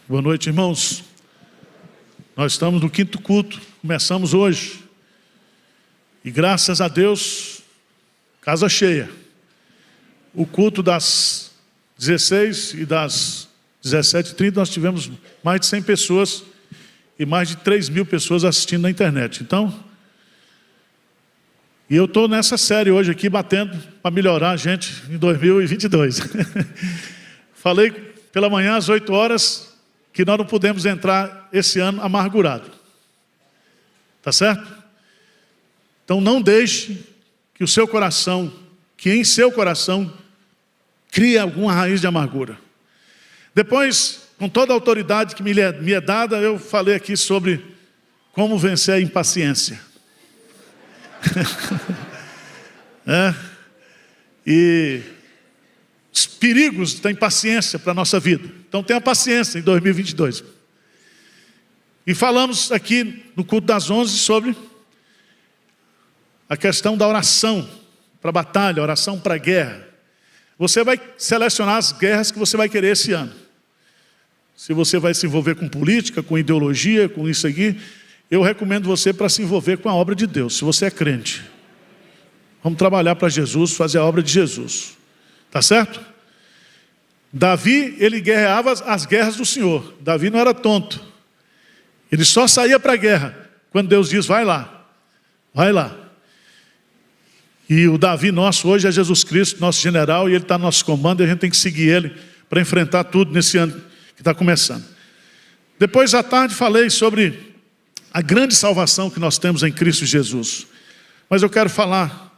Boa noite, irmãos. Nós estamos no 5º culto, começamos hoje. E graças a Deus, casa cheia. O culto das 16 e das 17h30 nós tivemos mais de 100 pessoas e mais de 3.000 pessoas assistindo na internet. Então, e eu estou nessa série hoje aqui, batendo para melhorar a gente em 2022. Falei pela manhã às 8 horas que nós não podemos entrar esse ano amargurado. Tá certo? Então não deixe que o seu coração, que em seu coração, crie alguma raiz de amargura. Depois, com toda a autoridade que me é dada, eu falei aqui sobre como vencer a impaciência. E os perigos da impaciência para a nossa vida. Então tenha paciência em 2022. E falamos aqui no culto das 11 sobre a questão da oração para a batalha, oração para a guerra. Você vai selecionar as guerras que você vai querer esse ano. Se você vai se envolver com política, com ideologia, com isso aqui, eu recomendo você para se envolver com a obra de Deus, se você é crente. Vamos trabalhar para Jesus, fazer a obra de Jesus. Tá certo? Davi, ele guerreava as guerras do Senhor. Davi não era tonto. Ele só saía para a guerra quando Deus diz, vai lá. Vai lá. E o Davi nosso hoje é Jesus Cristo, nosso general, e ele está no nosso comando, e a gente tem que seguir ele para enfrentar tudo nesse ano que está começando. Depois à tarde falei sobre a grande salvação que nós temos em Cristo Jesus. Mas eu quero falar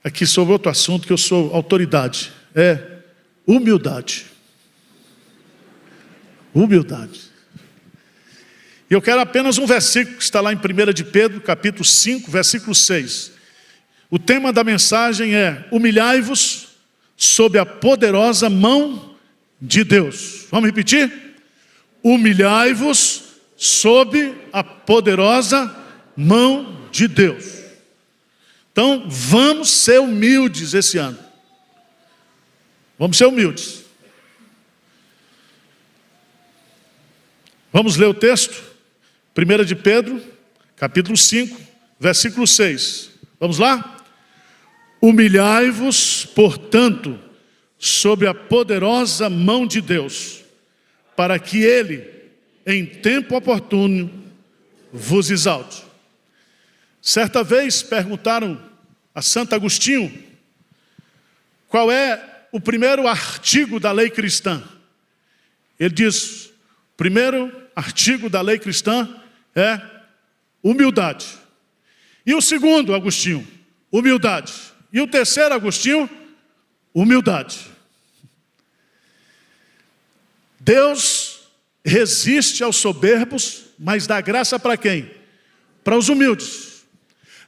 aqui sobre outro assunto que eu sou autoridade. É humildade. Humildade. E eu quero apenas um versículo que está lá em 1 de Pedro, capítulo 5, versículo 6. O tema da mensagem é: humilhai-vos sob a poderosa mão de Deus. Vamos repetir? Humilhai-vos sob a poderosa mão de Deus. Então, vamos ser humildes esse ano. Vamos ser humildes. Vamos ler o texto? 1 de Pedro, capítulo 5, versículo 6. Vamos lá? Humilhai-vos, portanto, sobre a poderosa mão de Deus, para que Ele, em tempo oportuno, vos exalte. Certa vez perguntaram a Santo Agostinho qual é o primeiro artigo da lei cristã. Ele diz: o primeiro artigo da lei cristã é humildade. E o segundo, Agostinho, humildade. E o terceiro, Agostinho, humildade. Deus resiste aos soberbos, mas dá graça para quem? Para os humildes.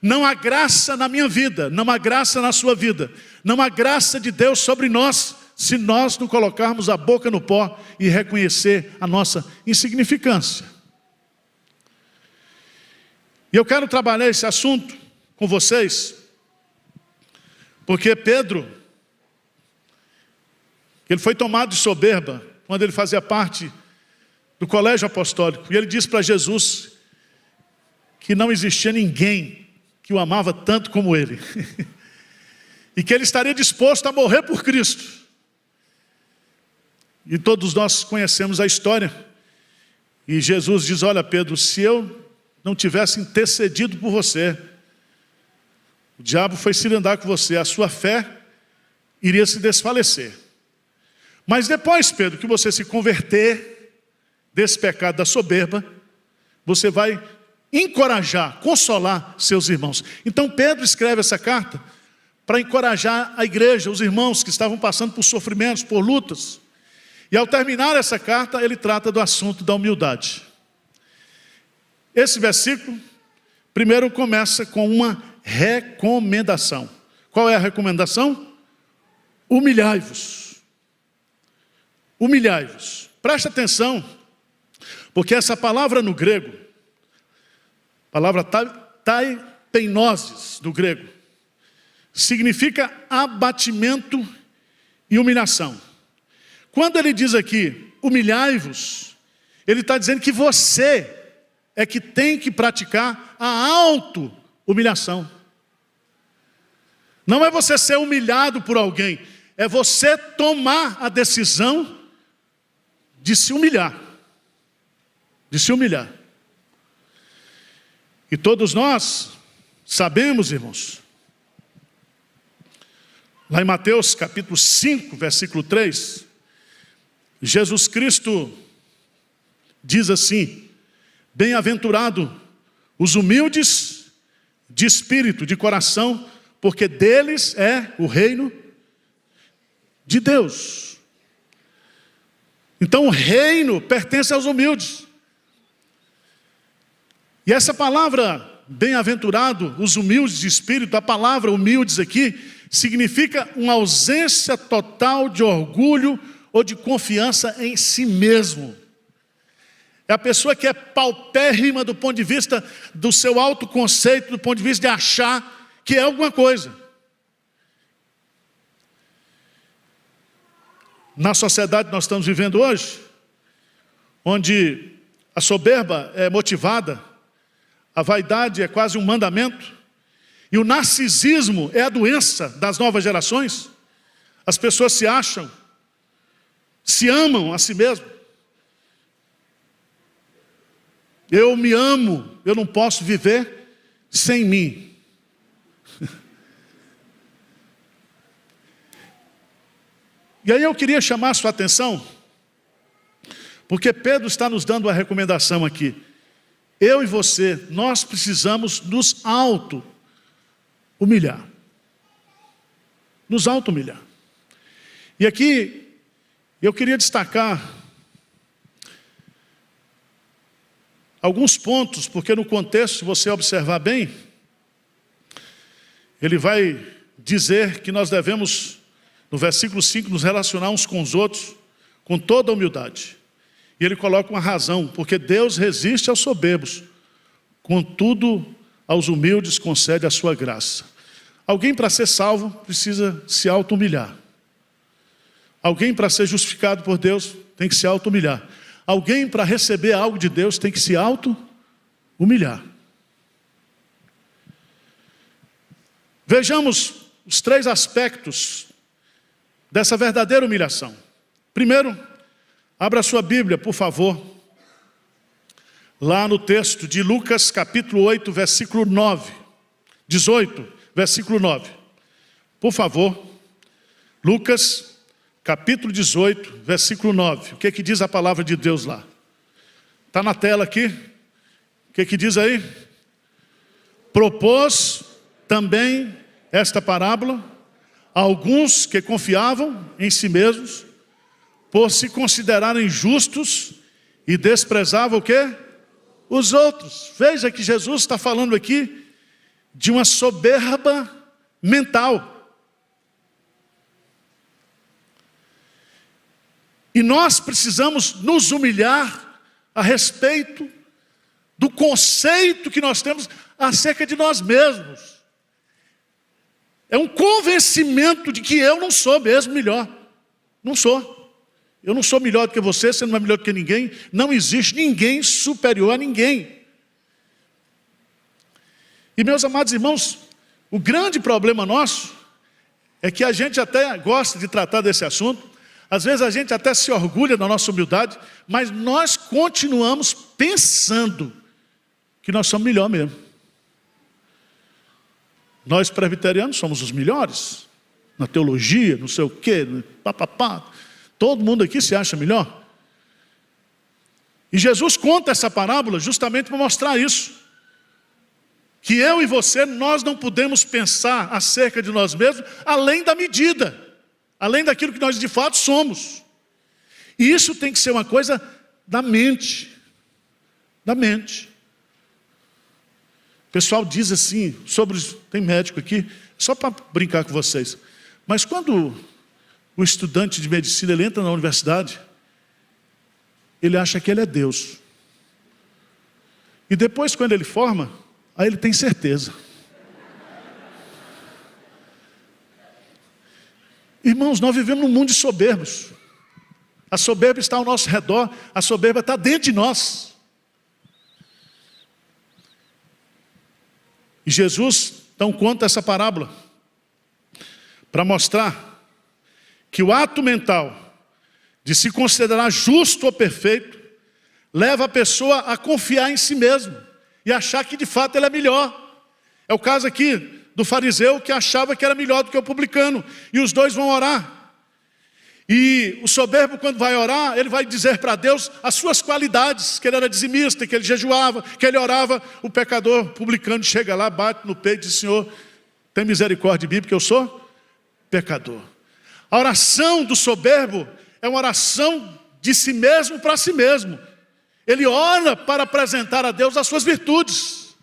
Não há graça na minha vida, não há graça na sua vida, não há graça de Deus sobre nós, se nós não colocarmos a boca no pó e reconhecer a nossa insignificância. E eu quero trabalhar esse assunto com vocês, porque Pedro, ele foi tomado de soberba quando ele fazia parte do colégio apostólico, e ele disse para Jesus que não existia ninguém que o amava tanto como ele, e que ele estaria disposto a morrer por Cristo. E todos nós conhecemos a história, e Jesus diz: olha Pedro, se eu não tivesse intercedido por você, o diabo foi cilindrar com você, a sua fé iria se desfalecer. Mas depois, Pedro, que você se converter desse pecado da soberba, você vai encorajar, consolar seus irmãos. Então Pedro escreve essa carta para encorajar a igreja, os irmãos que estavam passando por sofrimentos, por lutas. E ao terminar essa carta, ele trata do assunto da humildade. Esse versículo, primeiro começa com uma recomendação. Qual é a recomendação? Humilhai-vos. Humilhai-vos. Preste atenção, porque essa palavra no grego, palavra taipeinoses do grego, significa abatimento e humilhação. Quando ele diz aqui, humilhai-vos, Ele está dizendo que você é que tem que praticar a auto-humilhação. Não é você ser humilhado por alguém, é você tomar a decisão de se humilhar. De se humilhar. E todos nós sabemos, irmãos, lá em Mateus capítulo 5, versículo 3, Jesus Cristo diz assim: bem-aventurado os humildes de espírito, de coração, porque deles é o reino de Deus. Então o reino pertence aos humildes. E essa palavra, bem-aventurado os humildes de espírito, a palavra humildes aqui, significa uma ausência total de orgulho ou de confiança em si mesmo. É a pessoa que é paupérrima do ponto de vista do seu autoconceito, do ponto de vista de achar que é alguma coisa. Na sociedade que nós estamos vivendo hoje, onde a soberba é motivada, a vaidade é quase um mandamento, e o narcisismo é a doença das novas gerações, as pessoas se acham, se amam a si mesmas. Eu me amo, eu não posso viver sem mim. E aí eu queria chamar a sua atenção, porque Pedro está nos dando uma recomendação aqui. Eu e você, nós precisamos nos auto-humilhar. Nos auto-humilhar. E aqui, eu queria destacar alguns pontos, porque no contexto, se você observar bem, ele vai dizer que nós devemos, no versículo 5, nos relacionar uns com os outros, com toda a humildade. E ele coloca uma razão, porque Deus resiste aos soberbos, contudo, aos humildes concede a sua graça. Alguém para ser salvo precisa se auto-humilhar. Alguém para ser justificado por Deus tem que se auto-humilhar. Alguém para receber algo de Deus tem que se auto-humilhar. Vejamos os 3 aspectos dessa verdadeira humilhação. Primeiro, abra sua Bíblia, por favor, lá no texto de Lucas capítulo 8, versículo 9, 18, versículo 9. Por favor, Lucas capítulo 18, versículo 9. O que que diz a palavra de Deus lá? Está na tela aqui. O que que diz aí? Propôs também esta parábola a alguns que confiavam em si mesmos, por se considerarem justos, e desprezavam o quê? Os outros. Veja que Jesus está falando aqui de uma soberba mental. E nós precisamos nos humilhar a respeito do conceito que nós temos acerca de nós mesmos. É um convencimento de que eu não sou mesmo melhor. Não sou. Eu não sou melhor do que você não é melhor do que ninguém. Não existe ninguém superior a ninguém. E meus amados irmãos, o grande problema nosso é que a gente até gosta de tratar desse assunto. Às vezes a gente até se orgulha da nossa humildade, mas nós continuamos pensando que nós somos melhor mesmo. Nós presbiterianos somos os melhores, na teologia, não sei o quê, papapá. Todo mundo aqui se acha melhor. E Jesus conta essa parábola justamente para mostrar isso. Que eu e você, nós não podemos pensar acerca de nós mesmos além da medida. Além daquilo que nós de fato somos. E isso tem que ser uma coisa da mente. Da mente. O pessoal diz assim, tem médico aqui, só para brincar com vocês. Mas quando o estudante de medicina ele entra na universidade, ele acha que ele é Deus. E depois, quando ele forma, aí ele tem certeza. Irmãos, nós vivemos num mundo de soberbos. A soberba está ao nosso redor, a soberba está dentro de nós. E Jesus então conta essa parábola para mostrar que o ato mental de se considerar justo ou perfeito leva a pessoa a confiar em si mesmo e achar que de fato ele é melhor. É o caso aqui do fariseu que achava que era melhor do que o publicano, e os dois vão orar. E o soberbo, quando vai orar, ele vai dizer para Deus as suas qualidades, que ele era dizimista, que ele jejuava, que ele orava. O pecador publicano chega lá, bate no peito e diz: Senhor, tem misericórdia de mim, porque eu sou pecador. A oração do soberbo é uma oração de si mesmo para si mesmo. Ele ora para apresentar a Deus as suas virtudes.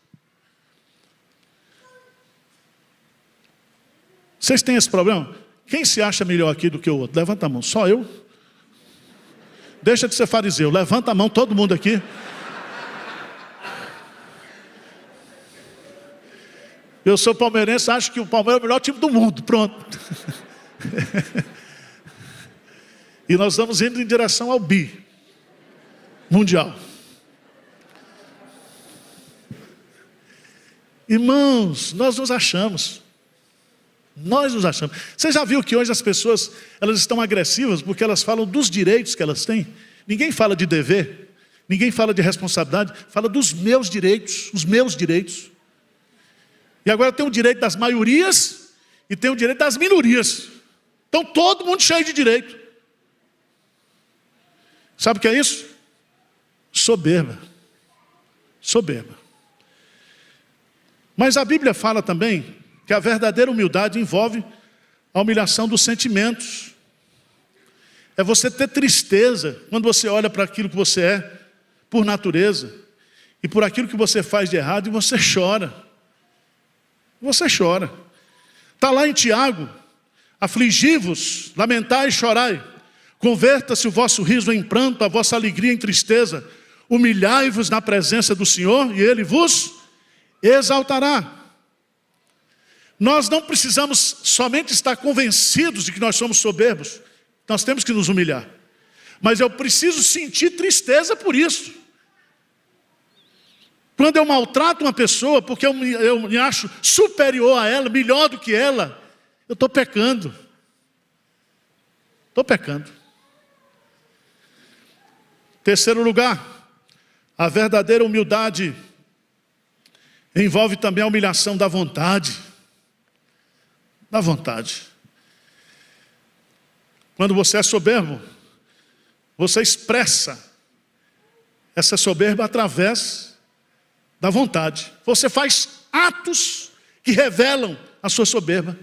Vocês têm esse problema? Quem se acha melhor aqui do que o outro? Levanta a mão. Só eu? Deixa de ser fariseu. Levanta a mão todo mundo aqui. Eu sou palmeirense, acho que o Palmeiras é o melhor time do mundo. Pronto. E nós estamos indo em direção ao bi mundial. Irmãos, nós nos achamos. Nós nos achamos. Você já viu que hoje as pessoas, elas estão agressivas porque elas falam dos direitos que elas têm? Ninguém fala de dever, ninguém fala de responsabilidade, fala dos meus direitos, os meus direitos. E agora tem o direito das maiorias e tem o direito das minorias. Então todo mundo cheio de direito. Sabe o que é isso? Soberba. Soberba. Mas a Bíblia fala também que a verdadeira humildade envolve a humilhação dos sentimentos. É você ter tristeza quando você olha para aquilo que você é, por natureza, e por aquilo que você faz de errado, e você chora. Você chora. Está lá em Tiago: afligi-vos, lamentai e chorai. Converta-se o vosso riso em pranto, a vossa alegria em tristeza. Humilhai-vos na presença do Senhor, e Ele vos exaltará. Nós não precisamos somente estar convencidos de que nós somos soberbos. Nós temos que nos humilhar. Mas eu preciso sentir tristeza por isso. Quando eu maltrato uma pessoa porque eu me acho superior a ela, melhor do que ela, eu estou pecando. Estou pecando. Terceiro lugar, a verdadeira humildade envolve também a humilhação da vontade. Da vontade. Quando você é soberbo, você expressa essa soberba através da vontade. Você faz atos que revelam a sua soberba.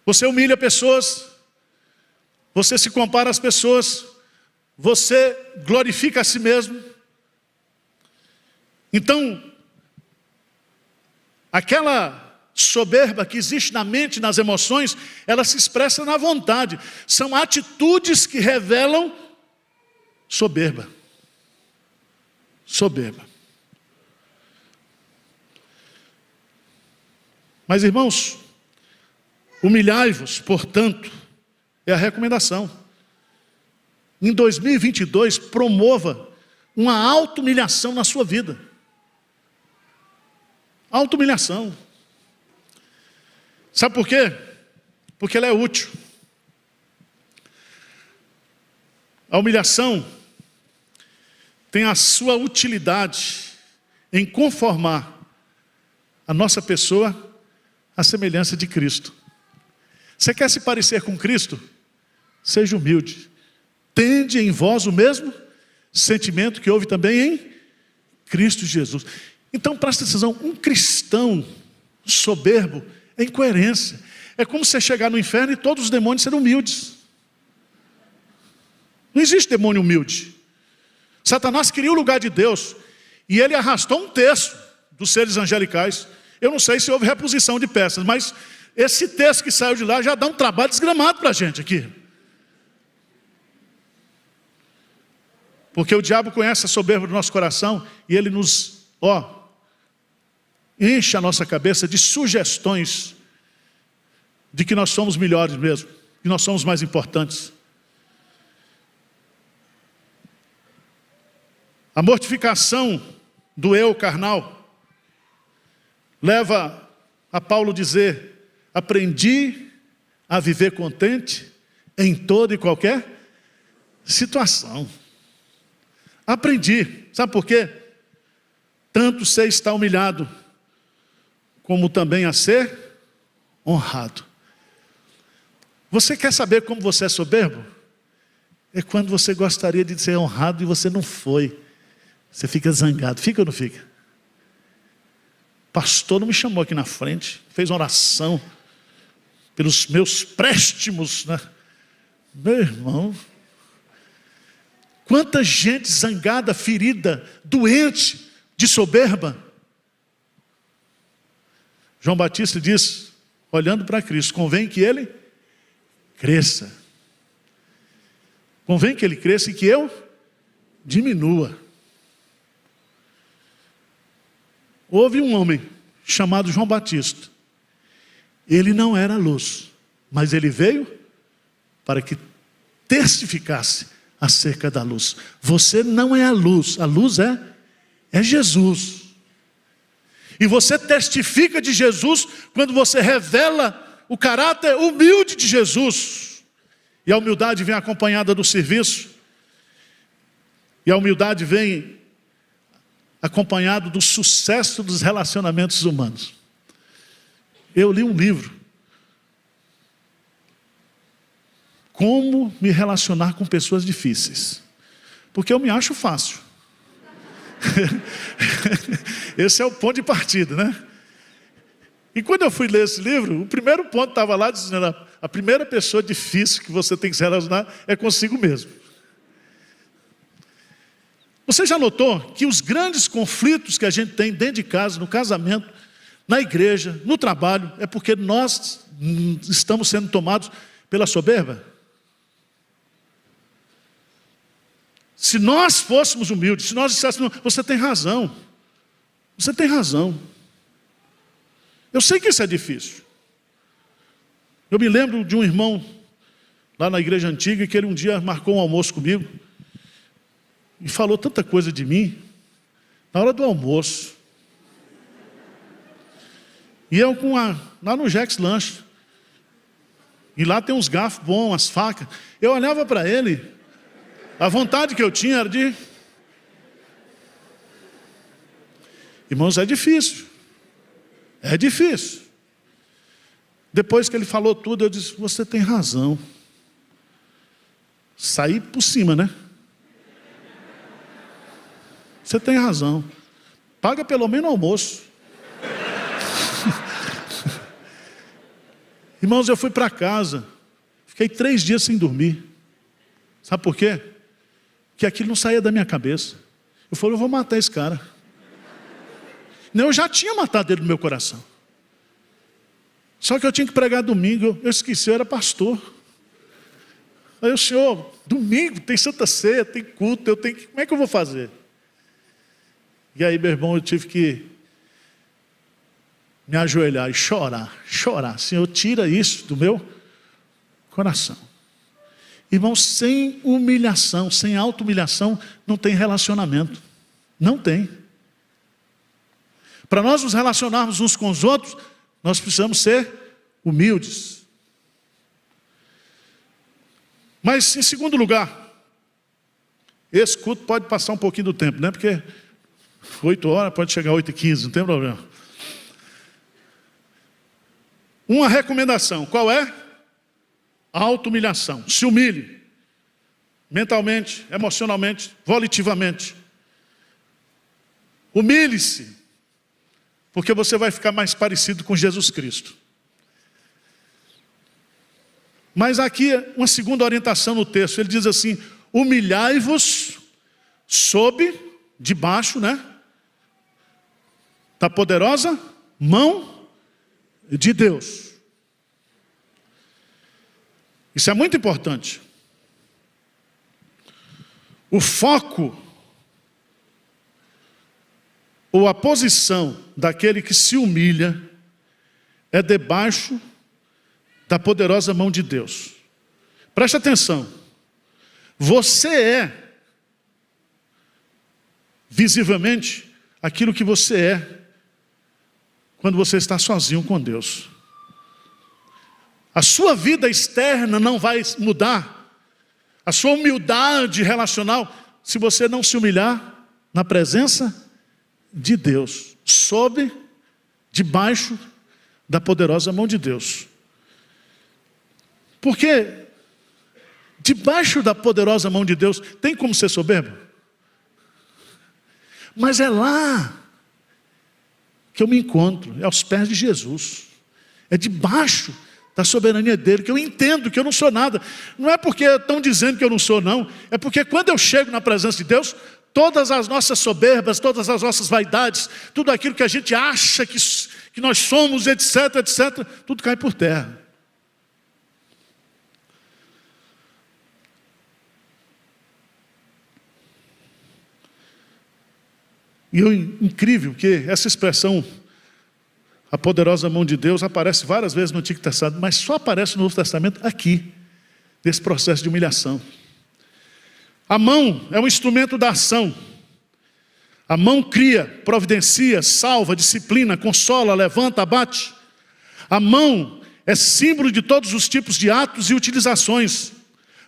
Você humilha pessoas, você se compara às pessoas, você glorifica a si mesmo. Então, aquela soberba que existe na mente, nas emoções, ela se expressa na vontade. São atitudes que revelam soberba. Soberba. Mas, irmãos, humilhai-vos, portanto, é a recomendação. Em 2022, promova uma auto-humilhação na sua vida. Auto-humilhação. Sabe por quê? Porque ela é útil. A humilhação tem a sua utilidade em conformar a nossa pessoa à semelhança de Cristo. Você quer se parecer com Cristo? Seja humilde. Tende em vós o mesmo sentimento que houve também em Cristo Jesus. Então presta atenção, um cristão soberbo é incoerência. É como você chegar no inferno e todos os demônios serem humildes. Não existe demônio humilde. Satanás queria o lugar de Deus e ele arrastou um terço dos seres angelicais. Eu não sei se houve reposição de peças, mas esse terço que saiu de lá já dá um trabalho desgramado para a gente aqui. Porque o diabo conhece a soberba do nosso coração e ele nos, enche a nossa cabeça de sugestões de que nós somos melhores mesmo, que nós somos mais importantes. A mortificação do eu carnal leva a Paulo dizer: aprendi a viver contente em toda e qualquer situação. Aprendi. Sabe por quê? Tanto sei estar humilhado, como também a ser honrado. Você quer saber como você é soberbo? É quando você gostaria de ser honrado e você não foi. Você fica zangado. Fica ou não fica? O pastor não me chamou aqui na frente, fez uma oração pelos meus préstimos, né? Meu irmão, quanta gente zangada, ferida, doente, de soberba. João Batista diz, olhando para Cristo: convém que ele cresça. Convém que ele cresça e que eu diminua. Houve um homem chamado João Batista. Ele não era luz, mas ele veio para que testificasse acerca da luz. Você não é a luz é Jesus. E você testifica de Jesus quando você revela o caráter humilde de Jesus. E a humildade vem acompanhada do serviço. E a humildade vem acompanhado do sucesso dos relacionamentos humanos. Eu li um livro, Como me relacionar com pessoas difíceis, porque eu me acho fácil. Esse é o ponto de partida, né? E quando eu fui ler esse livro, o primeiro ponto estava lá dizendo: a primeira pessoa difícil que você tem que se relacionar é consigo mesmo. Você já notou que os grandes conflitos que a gente tem dentro de casa, no casamento, na igreja, no trabalho, é porque nós estamos sendo tomados pela soberba? Se nós fôssemos humildes, se nós disséssemos: você tem razão, você tem razão. Eu sei que isso é difícil. Eu me lembro de um irmão lá na igreja antiga, que ele um dia marcou um almoço comigo e falou tanta coisa de mim na hora do almoço. E eu lá no Jack's Lanche, e lá tem uns garfos bons, as facas. Eu olhava para ele, a vontade que eu tinha era de... Irmãos, é difícil. É difícil. Depois que ele falou tudo, eu disse: você tem razão. Saí por cima, né? Você tem razão. Paga pelo menos o almoço. Irmãos, eu fui para casa. Fiquei 3 dias sem dormir. Sabe por quê? Porque aquilo não saía da minha cabeça. Eu falei: eu vou matar esse cara. Não, eu já tinha matado ele no meu coração. Só que eu tinha que pregar domingo. Eu esqueci, eu era pastor. Aí o senhor, domingo tem Santa Ceia, tem culto, eu tenho que... Como é que eu vou fazer? E aí, meu irmão, eu tive que me ajoelhar e chorar. Senhor, tira isso do meu coração. Irmão, sem humilhação, sem auto-humilhação, não tem relacionamento. Não tem. Para nós nos relacionarmos uns com os outros, nós precisamos ser humildes. Mas, em segundo lugar, esse culto pode passar um pouquinho do tempo, né? Porque 8 horas pode chegar a 8h15, não tem problema. Uma recomendação, qual é? A auto-humilhação. Se humilhe. Mentalmente, emocionalmente, volitivamente. Humilhe-se. Porque você vai ficar mais parecido com Jesus Cristo. Mas aqui uma segunda orientação no texto. Ele diz assim: humilhai-vos debaixo, né? Da poderosa mão de Deus. Isso é muito importante. O foco ou a posição daquele que se humilha é debaixo da poderosa mão de Deus. Preste atenção. Você é visivelmente aquilo que você é quando você está sozinho com Deus. A sua vida externa não vai mudar, a sua humildade relacional, se você não se humilhar na presença de Deus, debaixo da poderosa mão de Deus. Porque debaixo da poderosa mão de Deus, tem como ser soberbo? Mas é lá que eu me encontro, é aos pés de Jesus. É debaixo da soberania dele, que eu entendo que eu não sou nada. Não é porque estão dizendo que eu não sou, não. É porque quando eu chego na presença de Deus, todas as nossas soberbas, todas as nossas vaidades, tudo aquilo que a gente acha que nós somos, etc, etc, tudo cai por terra. E o incrível que essa expressão, a poderosa mão de Deus, aparece várias vezes no Antigo Testamento, mas só aparece no Novo Testamento aqui, nesse processo de humilhação. A mão é um instrumento da ação. A mão cria, providencia, salva, disciplina, consola, levanta, abate. A mão é símbolo de todos os tipos de atos e utilizações.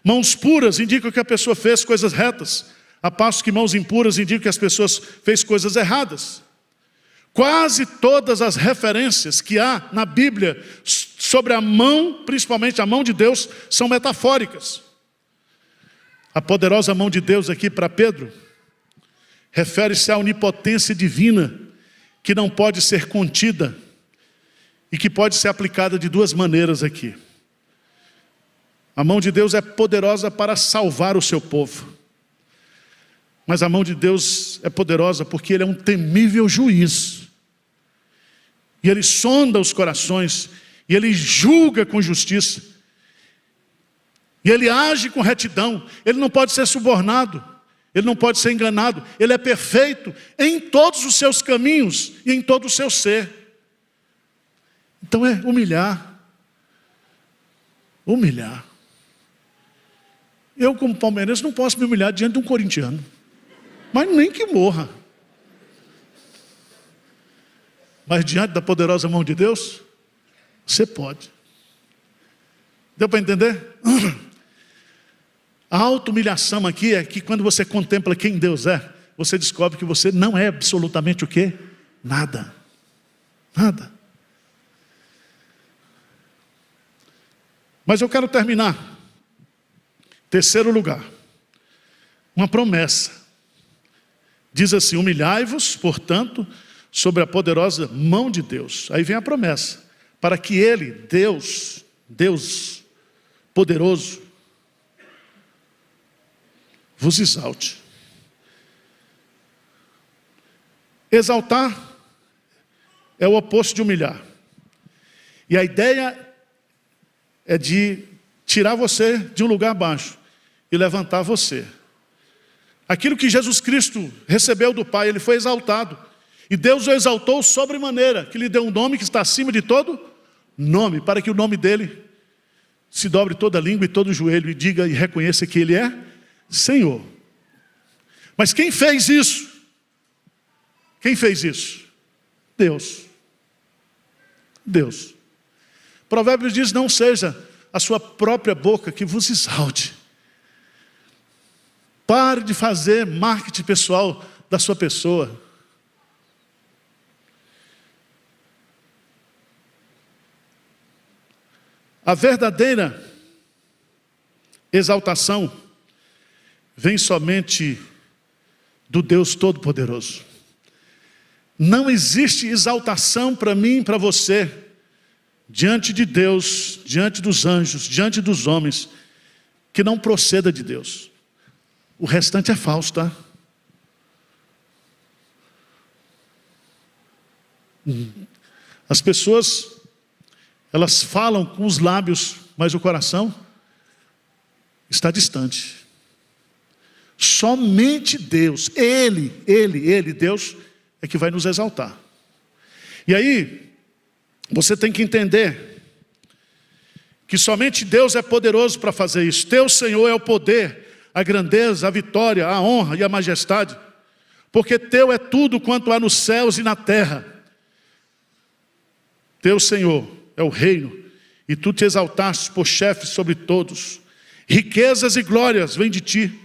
Mãos puras indicam que a pessoa fez coisas retas, a passo que mãos impuras indicam que as pessoas fez coisas erradas. Quase todas as referências que há na Bíblia sobre a mão, principalmente a mão de Deus, são metafóricas. A poderosa mão de Deus aqui para Pedro refere-se à onipotência divina que não pode ser contida e que pode ser aplicada de duas maneiras aqui. A mão de Deus é poderosa para salvar o seu povo. Mas a mão de Deus é poderosa porque Ele é um temível juiz. E Ele sonda os corações, e Ele julga com justiça. E Ele age com retidão. Ele não pode ser subornado, Ele não pode ser enganado. Ele é perfeito em todos os seus caminhos e em todo o seu ser. Então é humilhar. Humilhar. Eu, como palmeirense, não posso me humilhar diante de um corintiano. Mas nem que morra. Mas diante da poderosa mão de Deus, você pode. Deu para entender? A auto-humilhação aqui é que quando você contempla quem Deus é, você descobre que você não é absolutamente o quê? Nada. Nada. Mas eu quero terminar. Terceiro lugar. Uma promessa. Diz assim: humilhai-vos, portanto, sobre a poderosa mão de Deus. Aí vem a promessa. Para que Ele, Deus poderoso, vos exalte. Exaltar é o oposto de humilhar. E a ideia é de tirar você de um lugar baixo e levantar você. Aquilo que Jesus Cristo recebeu do Pai, Ele foi exaltado. E Deus o exaltou sobremaneira, que lhe deu um nome que está acima de todo nome, para que o nome dele se dobre toda a língua e todo o joelho, e diga e reconheça que Ele é Senhor. Mas quem fez isso? Quem fez isso? Deus. Deus. Provérbios diz: não seja a sua própria boca que vos exalte. Pare de fazer marketing pessoal da sua pessoa. A verdadeira exaltação vem somente do Deus Todo-Poderoso. Não existe exaltação para mim e para você diante de Deus, diante dos anjos, diante dos homens, que não proceda de Deus. O restante é falso, tá? As pessoas, elas falam com os lábios, mas o coração está distante. Somente Deus, Ele, Deus, é que vai nos exaltar. E aí, você tem que entender que somente Deus é poderoso para fazer isso. Teu Senhor é o poder, a grandeza, a vitória, a honra e a majestade. porque teu é tudo quanto há nos céus e na terra. Teu, Senhor, é o reino, e tu te exaltaste por chefe sobre todos. Riquezas e glórias vêm de ti.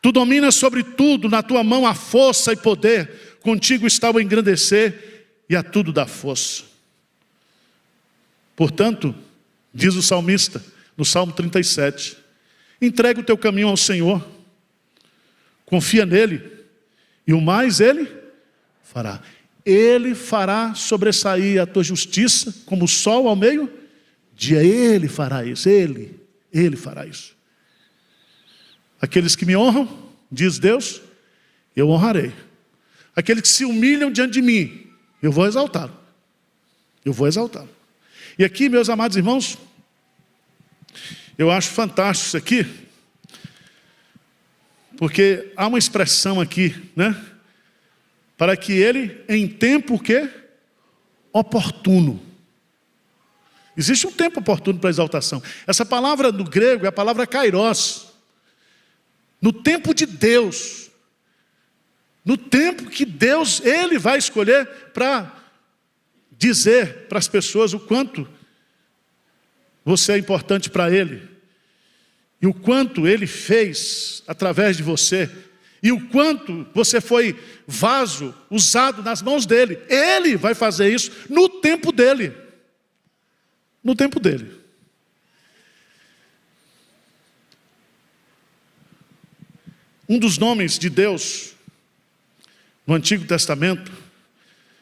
Tu dominas sobre tudo, na tua mão há força e poder. Contigo está o engrandecer e a tudo dá força. Portanto, diz o salmista, no Salmo 37, entrega o teu caminho ao Senhor, confia nele, e o mais ele fará. Ele fará sobressair a tua justiça como o sol ao meio-dia. Ele fará isso, ele fará isso. Aqueles que me honram, diz Deus, eu honrarei. Aqueles que se humilham diante de mim, eu vou exaltá-lo. Eu vou exaltá-lo. E aqui, meus amados irmãos, eu acho fantástico isso aqui, porque há uma expressão aqui, né? Para que ele, em tempo o quê? Oportuno. Existe um tempo oportuno para a exaltação. Essa palavra no grego é a palavra kairos. No tempo de Deus. No tempo que Deus, Ele vai escolher para dizer para as pessoas o quanto você é importante para Ele. E o quanto Ele fez através de você. E o quanto você foi vaso usado nas mãos dEle. Ele vai fazer isso no tempo dEle. No tempo dEle. Um dos nomes de Deus no Antigo Testamento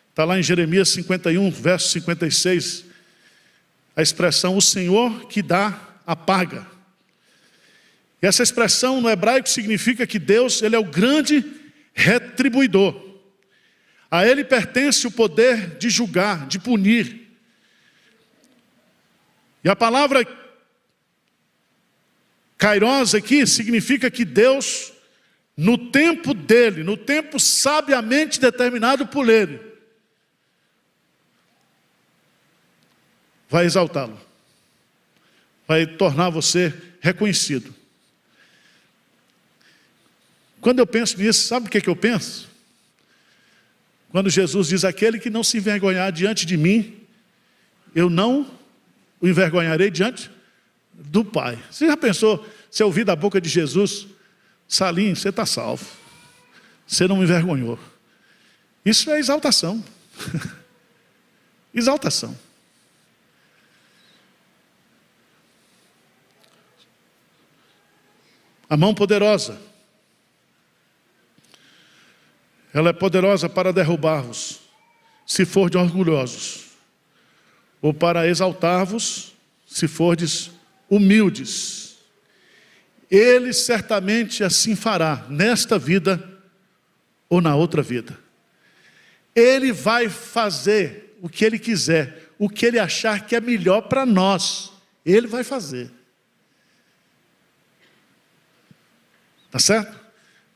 está lá em Jeremias 51, verso 56. A expressão, o Senhor que dá a paga. E essa expressão no hebraico significa que Deus, Ele é o grande retribuidor. A Ele pertence o poder de julgar, de punir. E a palavra kairos aqui significa que Deus, no tempo dEle, no tempo sabiamente determinado por Ele, vai exaltá-lo. Vai tornar você reconhecido. Quando eu penso nisso, sabe o que eu penso? Quando Jesus diz, aquele que não se envergonhar diante de mim, eu não o envergonharei diante do Pai. Você já pensou, se ouvir da boca de Jesus, Salim, você está salvo. Você não me envergonhou. Isso é exaltação. Exaltação. A mão poderosa. Ela é poderosa para derrubar-vos, se fordes orgulhosos, ou para exaltar-vos, se fordes humildes. Ele certamente assim fará, nesta vida ou na outra vida. Ele vai fazer o que Ele quiser, o que Ele achar que é melhor para nós. Ele vai fazer. Tá certo?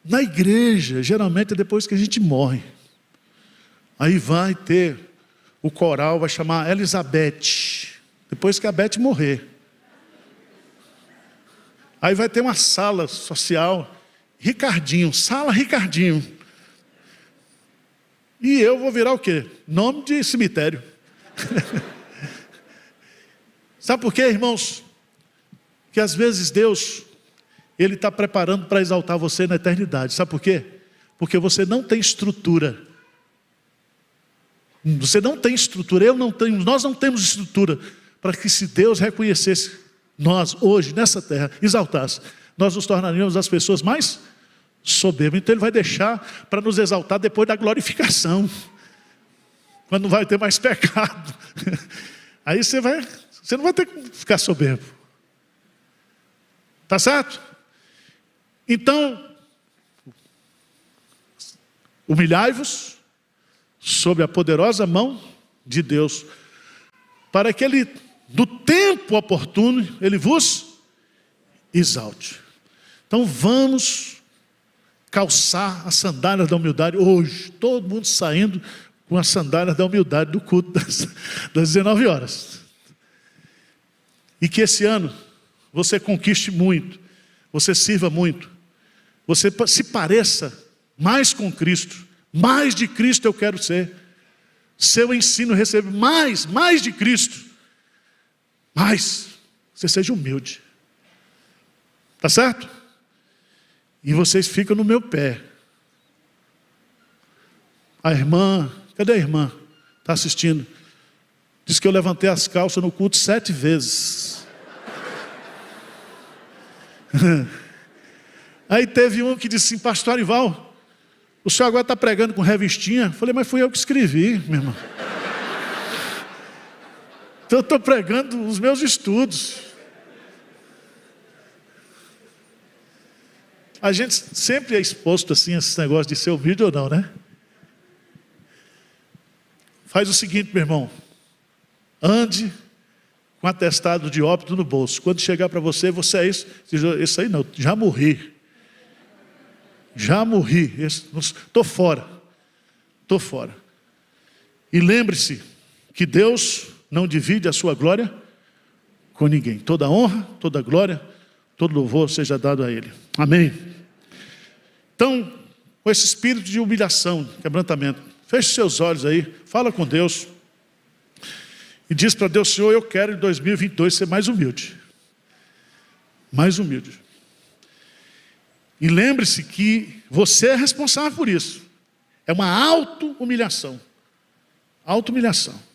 Na igreja, geralmente é depois que a gente morre. Aí vai ter, o coral vai chamar Elizabeth, depois que a Beth morrer. Aí vai ter uma sala social, Ricardinho, sala Ricardinho. E eu vou virar o quê? Nome de cemitério. Sabe por quê, irmãos? Que às vezes Deus, Ele está preparando para exaltar você na eternidade. Sabe por quê? Porque você não tem estrutura. Você não tem estrutura, eu não tenho, nós não temos estrutura para que, se Deus reconhecesse nós hoje nessa terra, exaltasse, nós nos tornaríamos as pessoas mais soberbas. Então Ele vai deixar para nos exaltar depois da glorificação, quando não vai ter mais pecado. Aí você não vai ter que ficar soberbo. Tá certo? Então, humilhai-vos sob a poderosa mão de Deus, para que Ele, do tempo oportuno, Ele vos exalte. Então vamos calçar as sandálias da humildade hoje, todo mundo saindo com as sandálias da humildade do culto das 19 horas. E que esse ano você conquiste muito, você sirva muito, você se pareça mais com Cristo, mais de Cristo eu quero ser. Seu ensino recebe mais de Cristo. Mais, você seja humilde. Tá certo? E vocês ficam no meu pé. A irmã, cadê a irmã? Está assistindo. Diz que eu levantei as calças no culto 7 vezes. Aí teve um que disse assim, pastor Arival, o senhor agora está pregando com revistinha? Eu falei, mas fui eu que escrevi, meu irmão. Então eu estou pregando os meus estudos. A gente sempre é exposto assim a esse negócio de ser humilde ou não, né? Faz o seguinte, meu irmão. Ande com atestado de óbito no bolso. Quando chegar para você, você é isso. Isso aí não, já morri. Já morri. Estou fora. Estou fora. E lembre-se que Deus não divide a sua glória com ninguém. Toda honra, toda glória, todo louvor seja dado a Ele. Amém. Então, com esse espírito de humilhação, quebrantamento, feche seus olhos aí, fala com Deus. E diz para Deus, Senhor, eu quero em 2022 ser mais humilde. Mais humilde. E lembre-se que você é responsável por isso. É uma auto-humilhação. Auto-humilhação.